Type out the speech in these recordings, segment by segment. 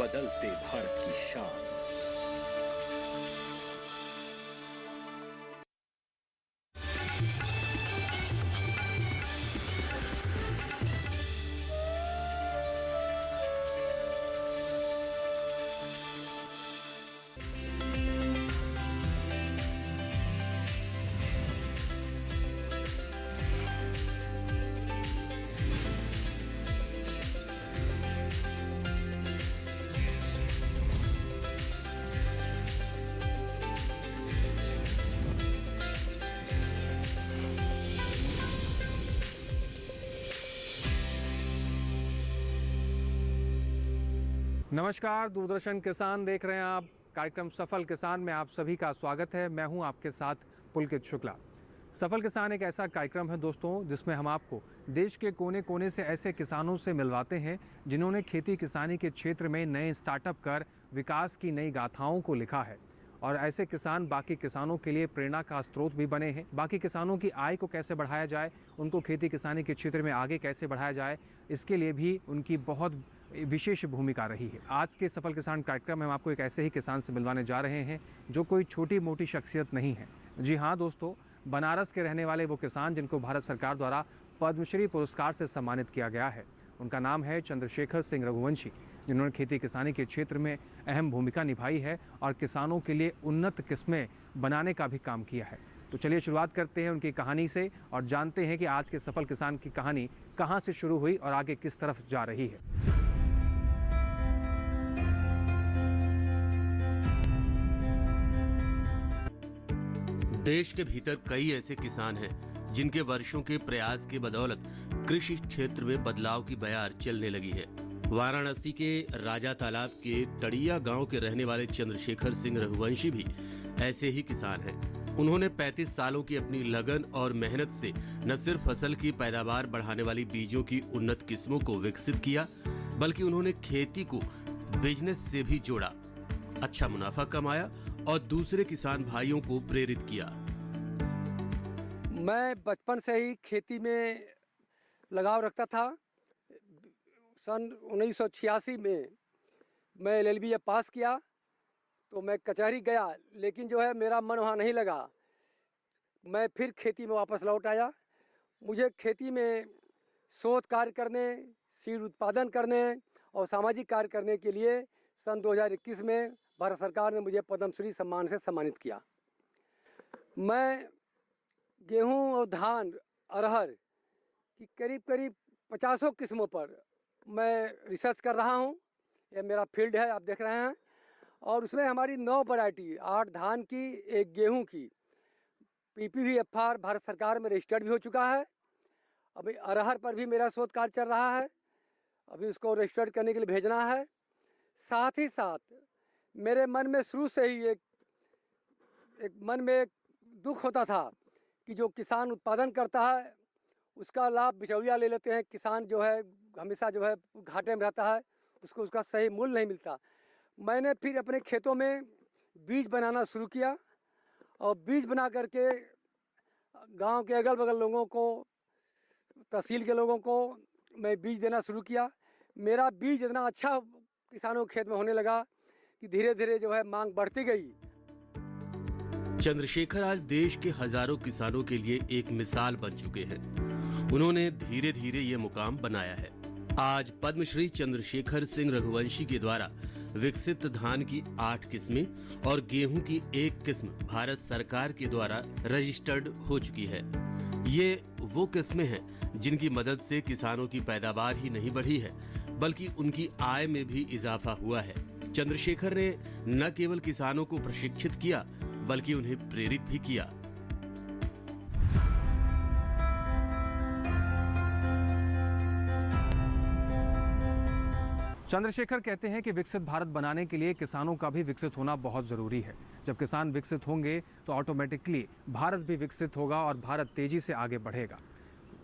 बदलते भारत की शान। नमस्कार, दूरदर्शन किसान देख रहे हैं आप। कार्यक्रम सफल किसान में आप सभी का स्वागत है। मैं हूं आपके साथ पुलकित शुक्ला। सफल किसान एक ऐसा कार्यक्रम है दोस्तों, जिसमें हम आपको देश के कोने कोने से ऐसे किसानों से मिलवाते हैं जिन्होंने खेती किसानी के क्षेत्र में नए स्टार्टअप कर विकास की नई गाथाओं को लिखा है। और ऐसे किसान बाकी किसानों के लिए प्रेरणा का स्रोत भी बने हैं। बाकी किसानों की आय को कैसे बढ़ाया जाए, उनको खेती किसानी के क्षेत्र में आगे कैसे बढ़ाया जाए, इसके लिए भी उनकी बहुत विशेष भूमिका रही है। आज के सफल किसान कार्यक्रम में हम आपको एक ऐसे ही किसान से मिलवाने जा रहे हैं जो कोई छोटी मोटी शख्सियत नहीं है। जी हाँ दोस्तों, बनारस के रहने वाले वो किसान जिनको भारत सरकार द्वारा पद्मश्री पुरस्कार से सम्मानित किया गया है। उनका नाम है चंद्रशेखर सिंह रघुवंशी, जिन्होंने खेती किसानी के क्षेत्र में अहम भूमिका निभाई है और किसानों के लिए उन्नत किस्में बनाने का भी काम किया है। तो चलिए शुरुआत करते हैं उनकी कहानी से और जानते हैं कि आज के सफल किसान की कहानी कहाँ से शुरू हुई और आगे किस तरफ जा रही है। देश के भीतर कई ऐसे किसान हैं जिनके वर्षों के प्रयास के बदौलत कृषि क्षेत्र में बदलाव की बयार चलने लगी है। वाराणसी के राजा तालाब के तड़िया गांव के रहने वाले चंद्रशेखर सिंह रघुवंशी भी ऐसे ही किसान हैं। उन्होंने 35 सालों की अपनी लगन और मेहनत से न सिर्फ फसल की पैदावार बढ़ाने वाली बीजों की उन्नत किस्मों को विकसित किया, बल्कि उन्होंने खेती को बिजनेस से भी जोड़ा, अच्छा मुनाफा कमाया और दूसरे किसान भाइयों को प्रेरित किया। मैं बचपन से ही खेती में लगाव रखता था। सन 1986 में मैं LLB पास किया तो मैं कचहरी गया, लेकिन जो है मेरा मन वहाँ नहीं लगा। मैं फिर खेती में वापस लौट आया। मुझे खेती में शोध कार्य करने, सीड उत्पादन करने और सामाजिक कार्य करने के लिए सन 2021 में भारत सरकार ने मुझे पद्मश्री सम्मान से सम्मानित किया। मैं गेहूं और धान, अरहर की करीब करीब 50 किस्मों पर मैं रिसर्च कर रहा हूं। ये मेरा फील्ड है, आप देख रहे हैं। और उसमें हमारी 9 वैरायटी, 8 धान की, 1 गेहूं की, PPVFR भारत सरकार में रजिस्टर्ड भी हो चुका है। अभी अरहर पर भी मेरा शोध कार्य चल रहा है, अभी उसको रजिस्टर्ड करने के लिए भेजना है। साथ ही साथ मेरे मन में शुरू से ही एक मन में एक दुख होता था कि जो किसान उत्पादन करता है उसका लाभ बिचौलिया ले लेते हैं। किसान जो है हमेशा जो है घाटे में रहता है, उसको उसका सही मूल्य नहीं मिलता। मैंने फिर अपने खेतों में बीज बनाना शुरू किया और बीज बना करके गांव के अगल बगल लोगों को, तहसील के लोगों को मैं बीज देना शुरू किया। मेरा बीज इतना अच्छा किसानों के खेत में होने लगा कि धीरे धीरे जो है मांग बढ़ती गई। चंद्रशेखर आज देश के हजारों किसानों के लिए एक मिसाल बन चुके हैं। उन्होंने धीरे धीरे ये मुकाम बनाया है। आज पद्मश्री चंद्रशेखर सिंह रघुवंशी के द्वारा विकसित धान की 8 किस्में और गेहूं की 1 किस्म भारत सरकार के द्वारा रजिस्टर्ड हो चुकी है। ये वो किस्में हैं जिनकी मदद से किसानों की पैदावार ही नहीं बढ़ी है, बल्कि उनकी आय में भी इजाफा हुआ है। चंद्रशेखर ने न केवल किसानों को प्रशिक्षित किया, बल्कि उन्हें प्रेरित भी किया। चंद्रशेखर कहते हैं कि विकसित भारत बनाने के लिए किसानों का भी विकसित होना बहुत ज़रूरी है। जब किसान विकसित होंगे तो ऑटोमेटिकली भारत भी विकसित होगा और भारत तेज़ी से आगे बढ़ेगा।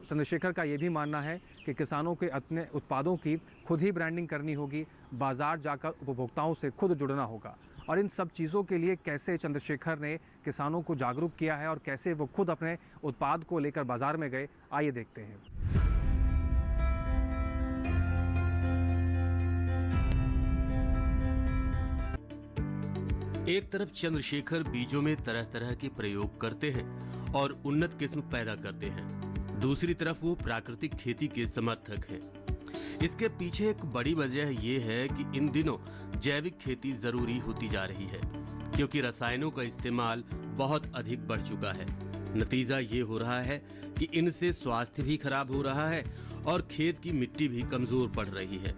चंद्रशेखर का ये भी मानना है कि किसानों के अपने उत्पादों की खुद ही ब्रांडिंग करनी होगी, बाजार जाकर उपभोक्ताओं से खुद जुड़ना होगा। और इन सब चीज़ों के लिए कैसे चंद्रशेखर ने किसानों को जागरूक किया है और कैसे वो खुद अपने उत्पाद को लेकर बाजार में गए, आइए देखते हैं। एक तरफ चंद्रशेखर बीजों में तरह तरह के प्रयोग करते हैं और उन्नत किस्म पैदा करते हैं, दूसरी तरफ वो प्राकृतिक खेती के समर्थक हैं। इसके पीछे एक बड़ी वजह ये है कि इन दिनों जैविक खेती जरूरी होती जा रही है, क्योंकि रसायनों का इस्तेमाल बहुत अधिक बढ़ चुका है। नतीजा ये हो रहा है कि इनसे स्वास्थ्य भी खराब हो रहा है और खेत की मिट्टी भी कमजोर पड़ रही है।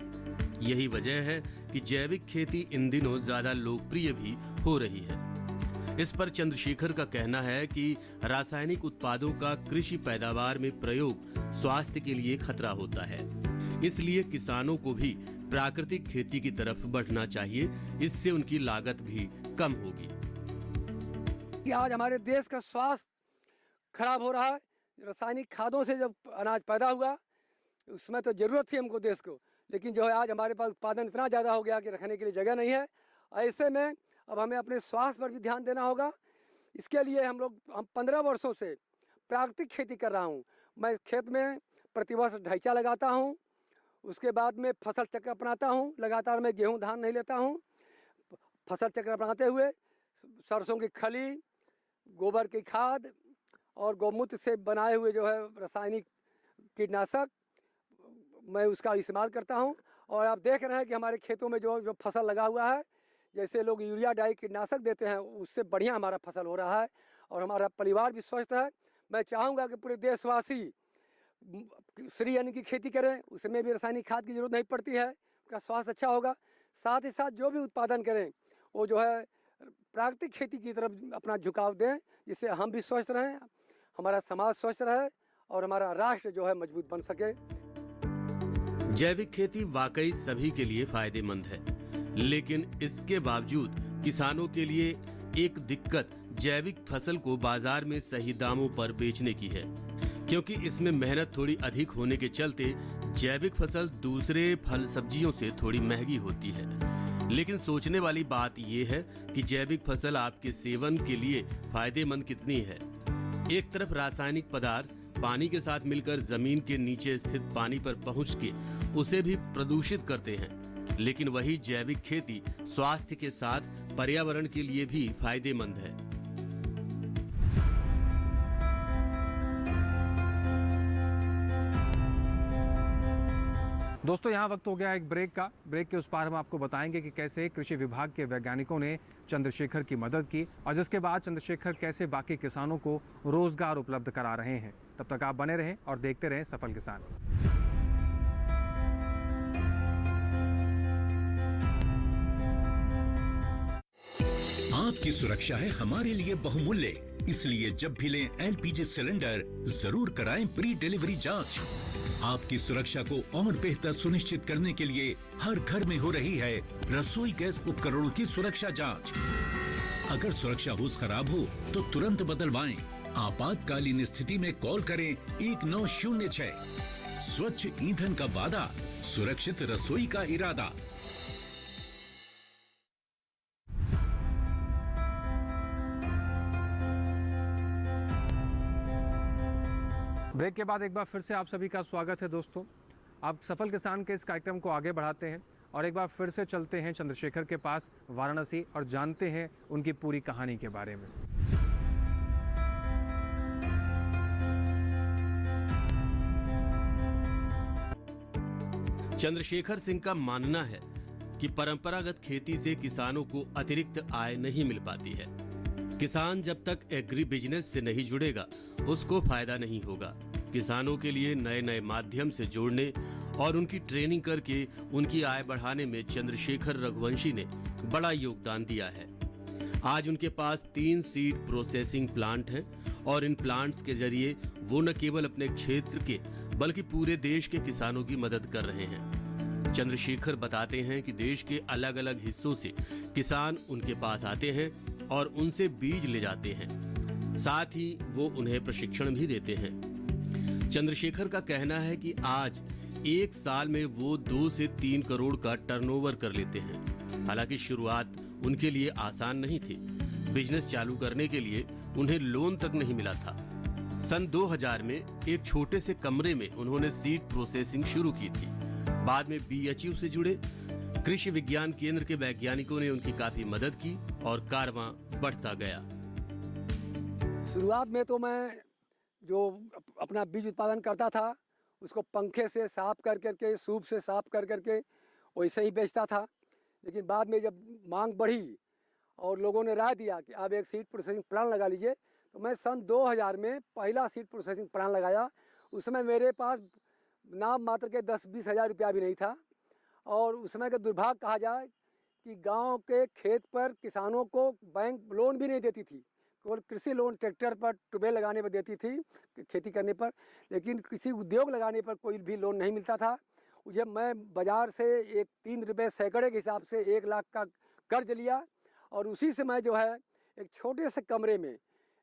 यही वजह है कि जैविक खेती इन दिनों ज्यादा लोकप्रिय भी हो रही है। इस पर चंद्रशेखर का कहना है कि रासायनिक उत्पादों का कृषि पैदावार में प्रयोग स्वास्थ्य के लिए खतरा होता है, इसलिए किसानों को भी प्राकृतिक खेती की तरफ बढ़ना चाहिए। इससे उनकी लागत भी कम होगी। कि आज हमारे देश का स्वास्थ्य खराब हो रहा है। रासायनिक खादों से जब अनाज पैदा हुआ उसमें तो ज़रूरत थी हमको देश को, लेकिन जो है आज हमारे पास उत्पादन इतना ज़्यादा हो गया कि रखने के लिए जगह नहीं है। ऐसे में अब हमें अपने स्वास्थ्य पर भी ध्यान देना होगा। इसके लिए हम 15 वर्षों से प्राकृतिक खेती कर रहा हूँ। मैं खेत में प्रतिवर्ष ढैचा लगाता हूँ, उसके बाद में फसल चक्र अपनाता हूँ। लगातार मैं गेहूँ धान नहीं लेता हूँ। फसल चक्र अपनाते हुए सरसों की खली, गोबर की खाद और गौमूत्र से बनाए हुए जो है रासायनिक कीटनाशक मैं उसका इस्तेमाल करता हूं। और आप देख रहे हैं कि हमारे खेतों में जो फसल लगा हुआ है, जैसे लोग यूरिया डाई कीटनाशक देते हैं, उससे बढ़िया हमारा फसल हो रहा है और हमारा परिवार भी स्वस्थ है। मैं चाहूँगा कि पूरे देशवासी श्री अन्न की खेती करें, उसमें भी रासायनिक खाद की जरूरत नहीं पड़ती है, उनका स्वास्थ्य अच्छा होगा। साथ ही साथ जो भी उत्पादन करें वो जो है प्राकृतिक खेती की तरफ अपना झुकाव दें, जिससे हम भी स्वस्थ रहें, हमारा समाज स्वस्थ रहे और हमारा राष्ट्र जो है मजबूत बन सके। जैविक खेती वाकई सभी के लिए फायदेमंद है, लेकिन इसके बावजूद किसानों के लिए एक दिक्कत जैविक फसल को बाजार में सही दामों पर बेचने की है, क्योंकि इसमें मेहनत थोड़ी अधिक होने के चलते जैविक फसल दूसरे फल सब्जियों से थोड़ी महंगी होती है। लेकिन सोचने वाली बात यह है कि जैविक फसल आपके सेवन के लिए फायदेमंद कितनी है। एक तरफ रासायनिक पदार्थ पानी के साथ मिलकर जमीन के नीचे स्थित पानी पर पहुंच के उसे भी प्रदूषित करते हैं, लेकिन वही जैविक खेती स्वास्थ्य के साथ पर्यावरण के लिए भी फायदेमंद है। दोस्तों, यहाँ वक्त हो गया एक ब्रेक का। ब्रेक के उस पार हम आपको बताएंगे कि कैसे कृषि विभाग के वैज्ञानिकों ने चंद्रशेखर की मदद की और जिसके बाद चंद्रशेखर कैसे बाकी किसानों को रोजगार उपलब्ध करा रहे हैं। तब तक आप बने रहें और देखते रहें सफल किसान। आपकी सुरक्षा है हमारे लिए बहुमूल्य, इसलिए जब भी लें एलपीजी सिलेंडर जरूर कराएं प्री डिलीवरी जांच। आपकी सुरक्षा को और बेहतर सुनिश्चित करने के लिए हर घर में हो रही है रसोई गैस उपकरणों की सुरक्षा जांच। अगर सुरक्षा होस खराब हो तो तुरंत बदलवाएं। आपातकालीन स्थिति में कॉल करें 1906। स्वच्छ ईंधन का वादा, सुरक्षित रसोई का इरादा। ब्रेक के बाद एक बार फिर से आप सभी का स्वागत है। दोस्तों, आप सफल किसान के इस कार्यक्रम को आगे बढ़ाते हैं और एक बार फिर से चलते हैं चंद्रशेखर के पास वाराणसी और जानते हैं उनकी पूरी कहानी के बारे में। चंद्रशेखर सिंह का मानना है कि परंपरागत खेती से किसानों को अतिरिक्त आय नहीं मिल पाती है। किसान जब तक एग्री बिजनेस से नहीं जुड़ेगा उसको फायदा नहीं होगा। किसानों के लिए नए नए माध्यम से जोड़ने और उनकी ट्रेनिंग करके उनकी आय बढ़ाने में चंद्रशेखर रघुवंशी ने बड़ा योगदान दिया है। आज उनके पास 3 सीड प्रोसेसिंग प्लांट हैं और इन प्लांट्स के जरिए वो न केवल अपने क्षेत्र के बल्कि पूरे देश के किसानों की मदद कर रहे हैं। चंद्रशेखर बताते हैं कि देश के अलग अलग हिस्सों से किसान उनके पास आते हैं और उनसे बीज ले जाते हैं, साथ ही वो उन्हें प्रशिक्षण भी देते हैं। चंद्रशेखर का कहना है कि आज एक साल में वो 2 से 3 करोड़ का टर्नओवर कर लेते हैं। हालांकि शुरुआत उनके लिए आसान नहीं थी। बिजनेस चालू करने के लिए उन्हें लोन तक नहीं मिला था। सन 2000 में एक छोटे से कमरे में उन्होंने सीड प्रोसेसिंग शुरू की थी। बाद में BHU से जुड़े, कृषि विज्ञान केंद्र के वैज्ञानिकों ने उनकी काफी मदद की और कारवां बढ़ता गया। शुरुआत में तो मैं जो अपना बीज उत्पादन करता था उसको पंखे से साफ कर करके, सूप से साफ कर करके वैसे ही बेचता था। लेकिन बाद में जब मांग बढ़ी और लोगों ने राय दिया कि आप एक सीड प्रोसेसिंग प्लांट लगा लीजिए, तो मैं सन 2000 में पहला सीड प्रोसेसिंग प्लांट लगाया। उस समय मेरे पास नाम मात्र के 10-20 हज़ार रुपया भी नहीं था। और उस समय का दुर्भाग्य कहा जाए कि गांव के खेत पर किसानों को बैंक लोन भी नहीं देती थी। केवल कृषि लोन ट्रैक्टर पर, ट्यूबवेल लगाने पर देती थी, खेती करने पर, लेकिन किसी उद्योग लगाने पर कोई भी लोन नहीं मिलता था। जब मैं बाज़ार से एक 3 रुपये सैकड़े के हिसाब से 1 लाख का कर्ज लिया और उसी से मैं जो है एक छोटे से कमरे में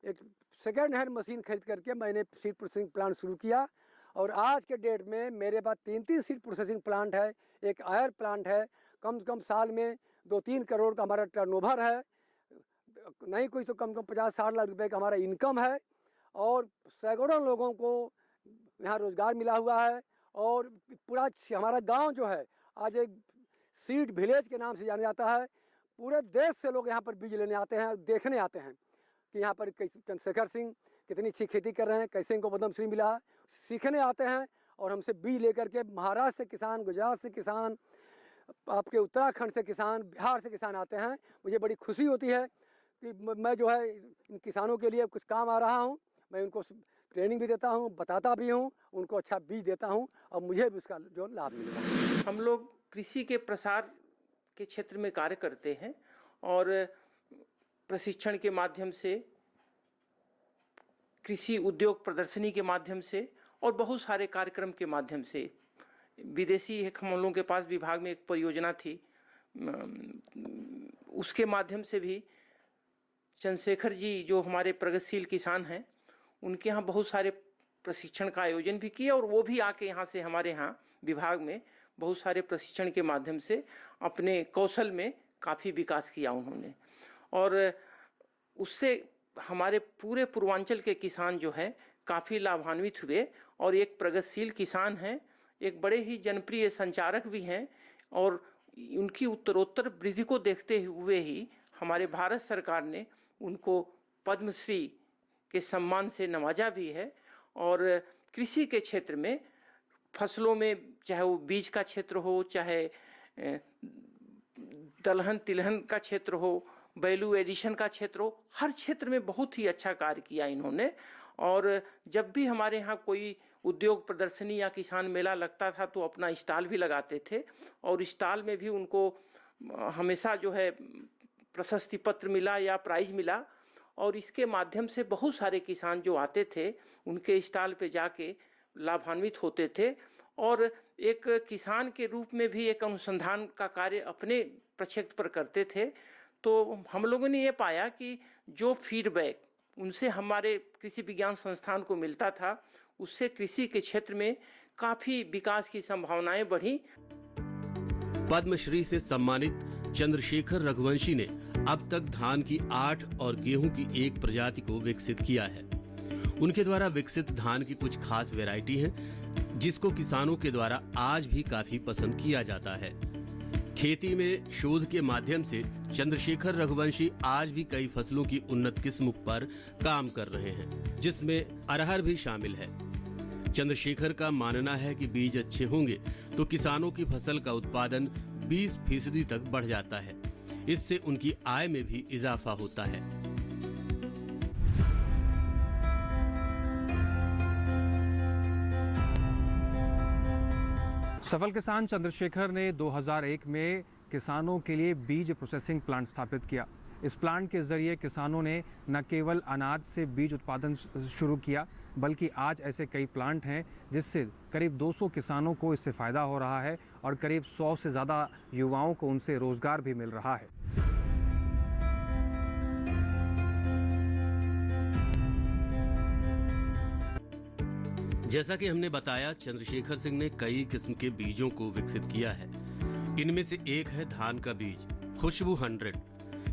एक सेकेंड हैंड मशीन खरीद करके मैंने सीड प्रोसेसिंग प्लांट शुरू किया। और आज के डेट में मेरे पास 3 सीड प्रोसेसिंग प्लांट है, एक आयर प्लांट है। कम से कम साल में 2-3 करोड़ का हमारा टर्नओवर है, नहीं कोई तो कम से कम 50-60 लाख रुपए का हमारा इनकम है। और सैकड़ों लोगों को यहाँ रोज़गार मिला हुआ है। और पूरा हमारा गांव जो है आज एक सीड विलेज के नाम से जाना जाता है। पूरे देश से लोग यहाँ पर बीज लेने आते हैं, देखने आते हैं कि यहाँ पर चंद्रशेखर सिंह कितनी अच्छी खेती कर रहे हैं, कैसे इनको पद्मश्री मिला, सीखने आते हैं। और हमसे बीज लेकर के महाराष्ट्र से किसान, गुजरात से किसान, आपके उत्तराखंड से किसान, बिहार से किसान आते हैं। मुझे बड़ी खुशी होती है कि मैं जो है इन किसानों के लिए कुछ काम आ रहा हूँ। मैं उनको ट्रेनिंग भी देता हूँ, बताता भी हूँ, उनको अच्छा बीज देता हूँ और मुझे भी उसका जो लाभ मिलेगा। हम लोग कृषि के प्रसार के क्षेत्र में कार्य करते हैं और प्रशिक्षण के माध्यम से, कृषि उद्योग प्रदर्शनी के माध्यम से और बहुत सारे कार्यक्रम के माध्यम से। विदेशी एक हम लोगों के पास विभाग में एक परियोजना थी, उसके माध्यम से भी चंद्रशेखर जी जो हमारे प्रगतिशील किसान हैं, उनके यहाँ बहुत सारे प्रशिक्षण का आयोजन भी किया और वो भी आके यहाँ से हमारे यहाँ विभाग में बहुत सारे प्रशिक्षण के माध्यम से अपने कौशल में काफ़ी विकास किया उन्होंने। और उससे हमारे पूरे पूर्वांचल के किसान जो है काफ़ी लाभान्वित हुए और एक प्रगतिशील किसान हैं, एक बड़े ही जनप्रिय संचारक भी हैं। और उनकी उत्तरोत्तर वृद्धि को देखते हुए ही हमारे भारत सरकार ने उनको पद्मश्री के सम्मान से नवाजा भी है। और कृषि के क्षेत्र में फसलों में, चाहे वो बीज का क्षेत्र हो, चाहे दलहन तिलहन का क्षेत्र हो, वैल्यू एडिशन का क्षेत्र हो, हर क्षेत्र में बहुत ही अच्छा कार्य किया इन्होंने। और जब भी हमारे यहाँ कोई उद्योग प्रदर्शनी या किसान मेला लगता था तो अपना स्टॉल भी लगाते थे और स्टॉल में भी उनको हमेशा जो है प्रशस्ति पत्र मिला या प्राइज मिला। और इसके माध्यम से बहुत सारे किसान जो आते थे उनके स्टॉल पे जाके लाभान्वित होते थे। और एक किसान के रूप में भी एक अनुसंधान का कार्य अपने प्रक्षेत्र पर करते थे। तो हम लोगों ने ये पाया कि जो फीडबैक उनसे हमारे कृषि विज्ञान संस्थान को मिलता था, उससे कृषि के क्षेत्र में काफ़ी विकास की संभावनाएं बढ़ी। पद्मश्री से सम्मानित चंद्रशेखर रघुवंशी ने अब तक धान की 8 और गेहूं की 1 प्रजाति को विकसित किया है। उनके द्वारा विकसित धान की कुछ खास वैरायटी है जिसको किसानों के द्वारा आज भी काफी पसंद किया जाता है। खेती में शोध के माध्यम से चंद्रशेखर रघुवंशी आज भी कई फसलों की उन्नत किस्म पर काम कर रहे हैं, जिसमें अरहर भी शामिल है। चंद्रशेखर का मानना है कि बीज अच्छे होंगे तो किसानों की फसल का उत्पादन 20% तक बढ़ जाता है। इससे उनकी आय में भी इजाफा होता है। सफल किसान चंद्रशेखर ने 2001 में किसानों के लिए बीज प्रोसेसिंग प्लांट स्थापित किया। इस प्लांट के जरिए किसानों ने न केवल अनाज से बीज उत्पादन शुरू किया, बल्कि आज ऐसे कई प्लांट हैं जिससे करीब 200 किसानों को इससे फ़ायदा हो रहा है और करीब 100 से ज़्यादा युवाओं को उनसे रोज़गार भी मिल रहा है। जैसा कि हमने बताया, चंद्रशेखर सिंह ने कई किस्म के बीजों को विकसित किया है। इनमें से एक है धान का बीज खुशबू 100।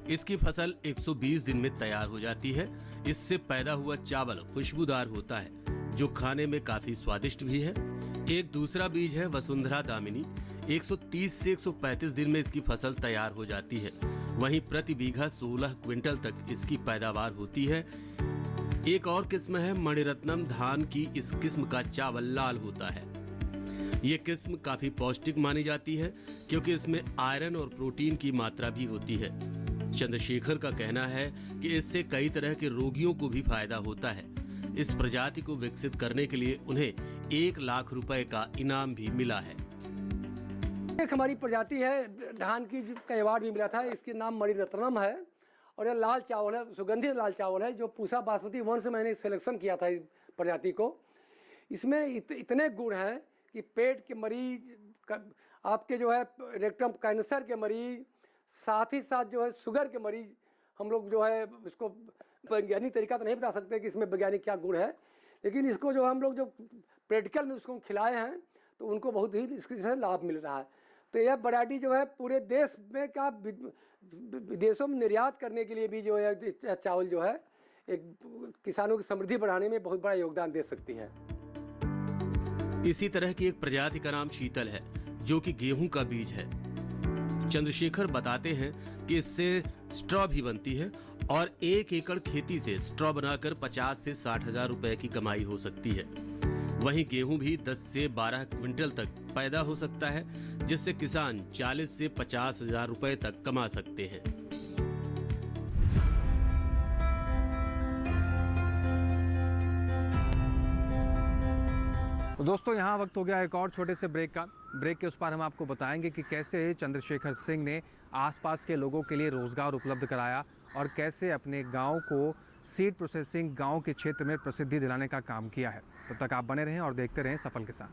इसकी फसल 120 दिन में तैयार हो जाती है। इससे पैदा हुआ चावल खुशबूदार होता है जो खाने में काफी स्वादिष्ट भी है। एक दूसरा बीज है वसुंधरा दामिनी। 130 से 135 दिन में इसकी फसल तैयार हो जाती है। वहीं प्रति बीघा 16 क्विंटल तक इसकी पैदावार होती है। एक और किस्म है मणिरत्नम धान की। इस किस्म का चावल लाल होता है। ये किस्म काफी पौष्टिक मानी जाती है क्योंकि इसमें आयरन और प्रोटीन की मात्रा भी होती है। चंद्रशेखर का कहना है कि इससे कई तरह के रोगियों को भी फायदा होता है। इस प्रजाति को विकसित करने के लिए उन्हें 1 लाख रुपए का इनाम भी मिला है। एक हमारी प्रजाति है धान की का अवार्ड भी मिला था। इसके नाम मणिरत्नम है और यह लाल चावल है, सुगंधित लाल चावल है, जो पूसा बासमती 1 से मैंने सिलेक्शन किया था इस प्रजाति को। इसमें इतने गुण हैं कि पेट के मरीज, आपके जो है रेक्टम कैंसर के मरीज, साथ ही साथ जो है शुगर के मरीज, हम लोग जो है इसको वैज्ञानिक तरीका तो नहीं बता सकते कि इसमें वैज्ञानिक क्या गुण है, लेकिन इसको जो हम लोग जो प्रैक्टिकल में उसको खिलाए हैं तो उनको बहुत ही इससे लाभ मिल रहा है। तो यह वैरायटी जो है पूरे देश में का विदेशों में निर्यात करने के लिए भी जो है चावल जो है एक किसानों की समृद्धि बढ़ाने में बहुत बड़ा योगदान दे सकती है। इसी तरह की एक प्रजाति का नाम शीतल है, जो कि गेहूं का बीज है। चंद्रशेखर बताते हैं कि इससे स्ट्रॉ भी बनती है और 1 एकड़ खेती से स्ट्रॉ बनाकर 50 से 60 हजार रुपए की कमाई हो सकती है। वहीं गेहूं भी 10 से 12 क्विंटल तक पैदा हो सकता है, जिससे किसान 40 से 50 हजार रुपए तक कमा सकते हैं। तो दोस्तों यहाँ वक्त हो गया एक और छोटे से ब्रेक का। ब्रेक के उस पार हम आपको बताएंगे कि कैसे चंद्रशेखर सिंह ने आसपास के लोगों के लिए रोजगार उपलब्ध कराया और कैसे अपने गांव को सीड प्रोसेसिंग गांव के क्षेत्र में प्रसिद्धि दिलाने का काम किया है। तब तक आप बने रहें और देखते रहें सफल किसान।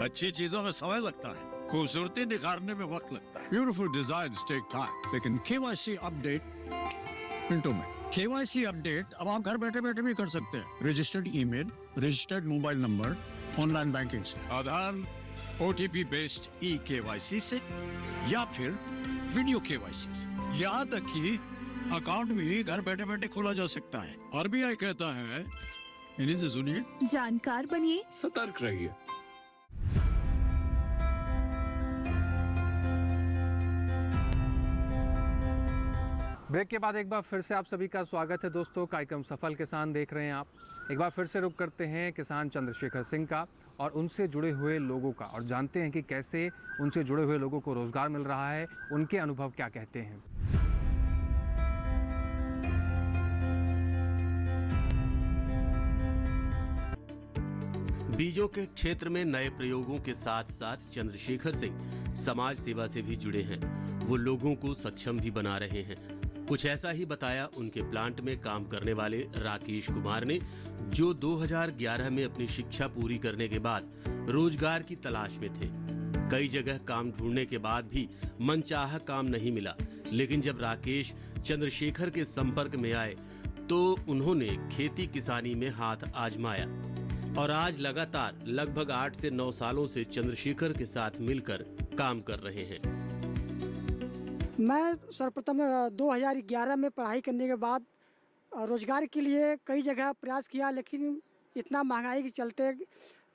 अच्छी चीजों में समय लगता है, खूबसूरती निखारने में वक्त लगता है। ब्यूटीफुल डिजाइन्स टेक टाइम, लेकिन केवाईसी अपडेट मिनटों में। केवाईसी अपडेट अब आप घर बैठे बैठे भी कर सकते हैं। Registered email, registered mobile number, online banking से, आधार, OTP बेस्ड eKYC से, या फिर वीडियो KYC से। यहाँ तक कि अकाउंट भी घर बैठे बैठे खोला जा सकता है। RBI कहता है, इन्हीं से सुनिए, जानकार बनिए, सतर्क रहिए। ब्रेक के बाद एक बार फिर से आप सभी का स्वागत है दोस्तों। कार्यक्रम सफल किसान देख रहे हैं आप। एक बार फिर से रुक करते हैं किसान चंद्रशेखर सिंह का और उनसे जुड़े हुए लोगों का, और जानते हैं कि कैसे उनसे जुड़े हुए लोगों को रोजगार मिल रहा है, उनके अनुभव क्या कहते हैं। बीजों के क्षेत्र में नए प्रयोगों के साथ साथ चंद्रशेखर सिंह समाज सेवा से भी जुड़े हैं। वो लोगों को सक्षम भी बना रहे हैं। कुछ ऐसा ही बताया उनके प्लांट में काम करने वाले राकेश कुमार ने, जो 2011 में अपनी शिक्षा पूरी करने के बाद रोजगार की तलाश में थे। कई जगह काम ढूंढने के बाद भी मनचाहा काम नहीं मिला, लेकिन जब राकेश चंद्रशेखर के संपर्क में आए तो उन्होंने खेती किसानी में हाथ आजमाया और आज लगातार लगभग 8 से 9 सालों से चंद्रशेखर के साथ मिलकर काम कर रहे हैं। मैं सर्वप्रथम 2011 में पढ़ाई करने के बाद रोज़गार के लिए कई जगह प्रयास किया, लेकिन इतना महंगाई के चलते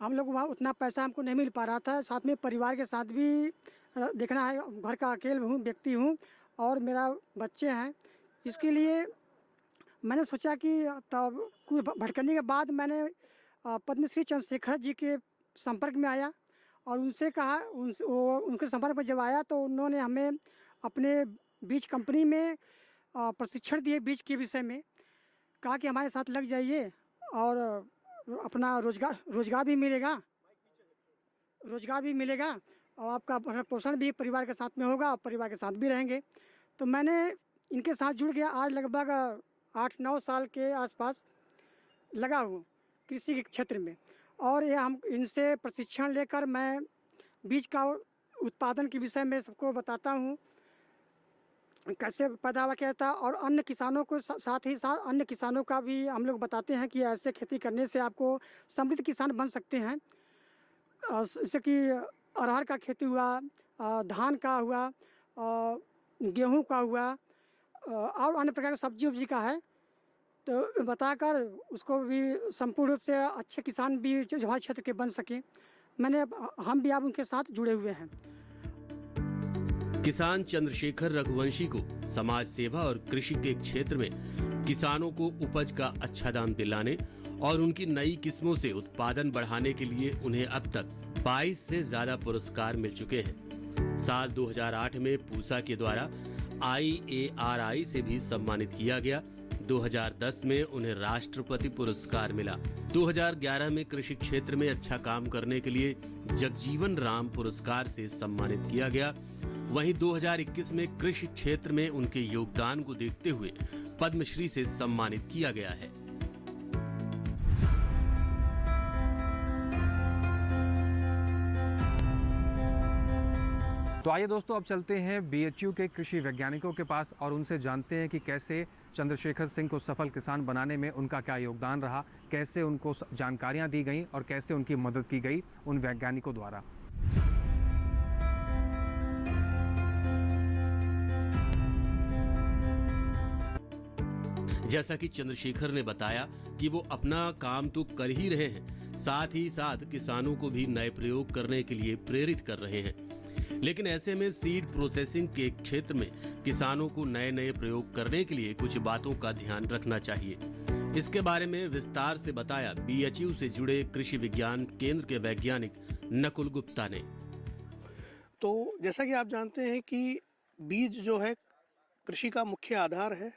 हम लोग वहाँ उतना पैसा हमको नहीं मिल पा रहा था। साथ में परिवार के साथ भी देखना है, घर का अकेले व्यक्ति हूँ और मेरा बच्चे हैं। इसके लिए मैंने सोचा कि तब कुछ भटकने के बाद मैंने पद्मश्री चंद्रशेखर जी के संपर्क में आया और उनसे कहा, उनके संपर्क में जब आया तो उन्होंने हमें अपने बीज कंपनी में प्रशिक्षण दिए। बीज के विषय में कहा कि हमारे साथ लग जाइए और अपना रोजगार भी मिलेगा और आपका पोषण भी परिवार के साथ में होगा और परिवार के साथ भी रहेंगे। तो मैंने इनके साथ जुड़ गया। आज लगभग 8-9 साल के आसपास लगा हूँ कृषि के क्षेत्र में, और ये हम इनसे प्रशिक्षण लेकर मैं बीज का उत्पादन के विषय में सबको बताता हूँ, कैसे पैदावार किया जाता है, और अन्य किसानों को साथ ही साथ अन्य किसानों का भी हम लोग बताते हैं कि ऐसे खेती करने से आपको समृद्ध किसान बन सकते हैं। जैसे कि अरहर का खेती हुआ, धान का हुआ, गेहूं का हुआ और अन्य प्रकार का सब्जी उब्जी का है। तो बताकर उसको भी संपूर्ण रूप से अच्छे किसान भी जो हमारे क्षेत्र के बन सकें। हम भी अब उनके साथ जुड़े हुए हैं। किसान चंद्रशेखर रघुवंशी को समाज सेवा और कृषि के क्षेत्र में किसानों को उपज का अच्छा दाम दिलाने और उनकी नई किस्मों से उत्पादन बढ़ाने के लिए उन्हें अब तक 22 से ज्यादा पुरस्कार मिल चुके हैं। साल 2008 में पूसा के द्वारा IARI से भी सम्मानित किया गया। 2010 में उन्हें राष्ट्रपति पुरस्कार मिला। 2011 में कृषि क्षेत्र में अच्छा काम करने के लिए जगजीवन राम पुरस्कार से सम्मानित किया गया। वहीं 2021 में कृषि क्षेत्र में उनके योगदान को देखते हुए पद्मश्री से सम्मानित किया गया है। तो आइए दोस्तों, अब चलते हैं BHU के कृषि वैज्ञानिकों के पास और उनसे जानते हैं कि कैसे चंद्रशेखर सिंह को सफल किसान बनाने में उनका क्या योगदान रहा, कैसे उनको जानकारियां दी गई और कैसे उनकी मदद की गई उन वैज्ञानिकों द्वारा। जैसा कि चंद्रशेखर ने बताया कि वो अपना काम तो कर ही रहे हैं, साथ ही साथ किसानों को भी नए प्रयोग करने के लिए प्रेरित कर रहे हैं। लेकिन ऐसे में सीड प्रोसेसिंग के क्षेत्र में किसानों को नए नए प्रयोग करने के लिए कुछ बातों का ध्यान रखना चाहिए। इसके बारे में विस्तार से बताया BHU से जुड़े कृषि विज्ञान केंद्र के वैज्ञानिक नकुल गुप्ता ने। तो जैसा कि आप जानते हैं कि बीज जो है कृषि का मुख्य आधार है,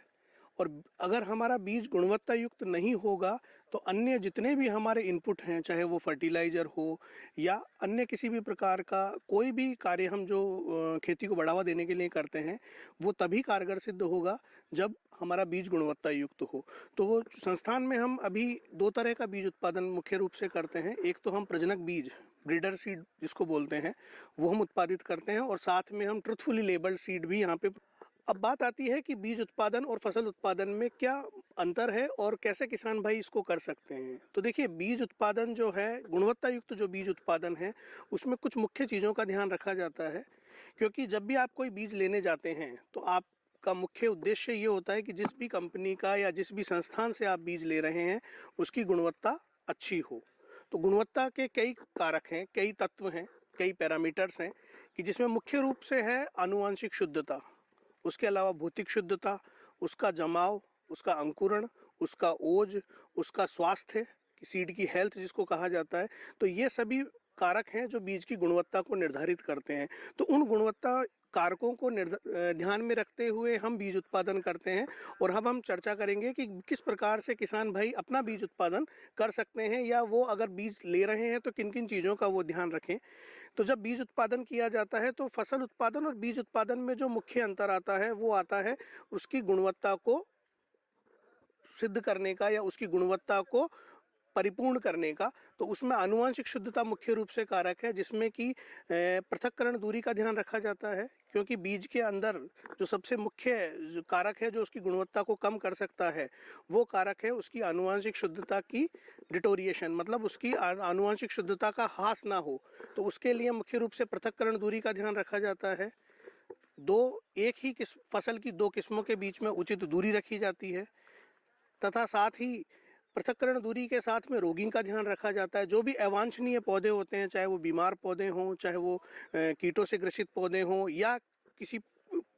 और अगर हमारा बीज गुणवत्ता युक्त नहीं होगा तो अन्य जितने भी हमारे इनपुट हैं, चाहे वो फर्टिलाइज़र हो या अन्य किसी भी प्रकार का कोई भी कार्य हम जो खेती को बढ़ावा देने के लिए करते हैं, वो तभी कारगर सिद्ध होगा जब हमारा बीज गुणवत्ता युक्त हो। तो संस्थान में हम अभी 2 तरह का बीज उत्पादन मुख्य रूप से करते हैं। एक तो हम प्रजनक बीज, ब्रीडर सीड जिसको बोलते हैं, वो हम उत्पादित करते हैं, और साथ में हम ट्रुथफुली लेबल्ड सीड भी यहाँ पे। अब बात आती है कि बीज उत्पादन और फसल उत्पादन में क्या अंतर है और कैसे किसान भाई इसको कर सकते हैं। तो देखिए, बीज उत्पादन जो है, गुणवत्ता युक्त जो बीज उत्पादन है, उसमें कुछ मुख्य चीज़ों का ध्यान रखा जाता है। क्योंकि जब भी आप कोई बीज लेने जाते हैं तो आपका मुख्य उद्देश्य ये होता है कि जिस भी कंपनी का या जिस भी संस्थान से आप बीज ले रहे हैं उसकी गुणवत्ता अच्छी हो। तो गुणवत्ता के कई कारक हैं, कई तत्व हैं, कई पैरामीटर्स हैं कि जिसमें मुख्य रूप से है आनुवांशिक शुद्धता, उसके अलावा भौतिक शुद्धता, उसका जमाव, उसका अंकुरण, उसका ओज, उसका स्वास्थ्य, सीड की हेल्थ जिसको कहा जाता है। तो ये सभी कारक हैं जो बीज की गुणवत्ता को निर्धारित करते हैं। तो उन गुणवत्ता कारकों को ध्यान में रखते हुए हम बीज उत्पादन करते हैं। और अब हम चर्चा करेंगे कि किस प्रकार से किसान भाई अपना बीज उत्पादन कर सकते हैं, या वो अगर बीज ले रहे हैं तो किन किन चीज़ों का वो ध्यान रखें। तो जब बीज उत्पादन किया जाता है तो फसल उत्पादन और बीज उत्पादन में जो मुख्य अंतर आता है वो आता है उसकी गुणवत्ता को सिद्ध करने का या उसकी गुणवत्ता को परिपूर्ण करने का। तो उसमें आनुवांशिक शुद्धता मुख्य रूप से कारक है, जिसमें कि पृथक्करण दूरी का ध्यान रखा जाता है। क्योंकि बीज के अंदर जो सबसे मुख्य कारक है जो उसकी गुणवत्ता को कम कर सकता है, वो कारक है उसकी आनुवांशिक शुद्धता की डिटोरिएशन, मतलब उसकी आनुवांशिक शुद्धता का ह्रास ना हो। तो उसके लिए मुख्य रूप से पृथक्करण दूरी का ध्यान रखा जाता है। एक ही फसल की 2 किस्मों के बीच में उचित दूरी रखी जाती है, तथा साथ ही पृथक्करण दूरी के साथ में रोगिंग का ध्यान रखा जाता है। जो भी अवांछनीय पौधे होते हैं, चाहे वो बीमार पौधे हों, चाहे वो कीटों से ग्रसित पौधे हों, या किसी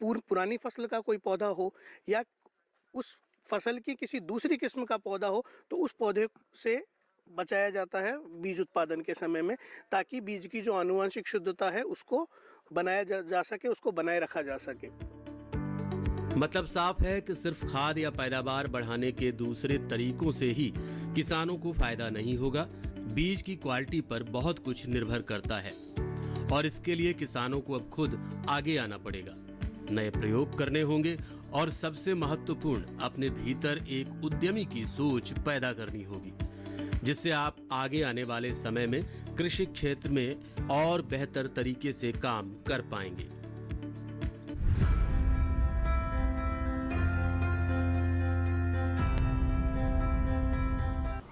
पुरानी फसल का कोई पौधा हो, या उस फसल की किसी दूसरी किस्म का पौधा हो, तो उस पौधे से बचाया जाता है बीज उत्पादन के समय में, ताकि बीज की जो आनुवांशिक शुद्धता है उसको बनाया जा सके, उसको बनाए रखा जा सके। मतलब साफ है कि सिर्फ खाद या पैदावार बढ़ाने के दूसरे तरीकों से ही किसानों को फायदा नहीं होगा। बीज की क्वालिटी पर बहुत कुछ निर्भर करता है और इसके लिए किसानों को अब खुद आगे आना पड़ेगा, नए प्रयोग करने होंगे और सबसे महत्वपूर्ण अपने भीतर एक उद्यमी की सोच पैदा करनी होगी, जिससे आप आगे आने वाले समय में कृषि क्षेत्र में और बेहतर तरीके से काम कर पाएंगे।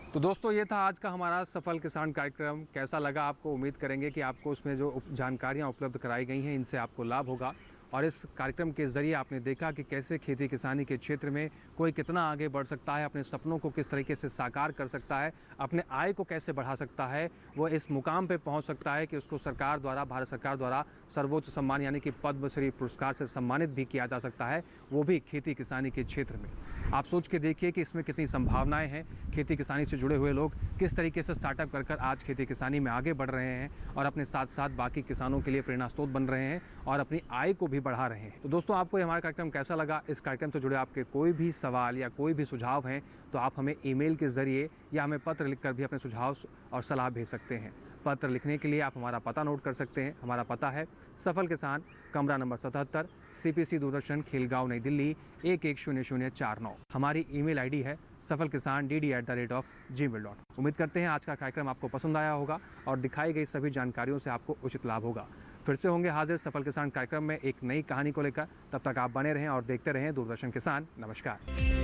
तो दोस्तों, ये था आज का हमारा सफल किसान कार्यक्रम। कैसा लगा आपको? उम्मीद करेंगे कि आपको उसमें जो जानकारियाँ उपलब्ध कराई गई हैं इनसे आपको लाभ होगा। और इस कार्यक्रम के ज़रिए आपने देखा कि कैसे खेती किसानी के क्षेत्र में कोई कितना आगे बढ़ सकता है, अपने सपनों को किस तरीके से साकार कर सकता है, अपने आय को कैसे बढ़ा सकता है, वो इस मुकाम पे पहुंच सकता है कि उसको सरकार द्वारा, भारत सरकार द्वारा सर्वोच्च सम्मान यानी कि पद्मश्री पुरस्कार से सम्मानित भी किया जा सकता है, वो भी खेती किसानी के क्षेत्र में। आप सोच के देखिए कि इसमें कितनी संभावनाएं हैं। खेती किसानी से जुड़े हुए लोग किस तरीके से स्टार्टअप कर आज खेती किसानी में आगे बढ़ रहे हैं और अपने साथ साथ बाकी किसानों के लिए प्रेरणा स्रोत बन रहे हैं और अपनी आय को भी बढ़ा रहे हैं। तो दोस्तों, आपको हमारा कार्यक्रम कैसा लगा? इस कार्यक्रम से जुड़े आपके कोई भी सवाल या कोई भी सुझाव हैं तो आप हमें ईमेल के ज़रिए या हमें पत्र लिखकर भी अपने सुझाव और सलाह भेज सकते हैं। पत्र लिखने के लिए आप हमारा पता नोट कर सकते हैं। हमारा पता है सफल किसान, कमरा नंबर 77, CPC दूरदर्शन, खेलगांव, नई दिल्ली 110049। हमारी ईमेल आईडी है safalkisan@gmail.com। उम्मीद करते हैं आज का कार्यक्रम आपको पसंद आया होगा और दिखाई गई सभी जानकारियों से आपको उचित लाभ होगा। फिर से होंगे हाजिर सफल किसान कार्यक्रम में एक नई कहानी को लेकर। तब तक आप बने रहें और देखते रहें दूरदर्शन किसान। नमस्कार।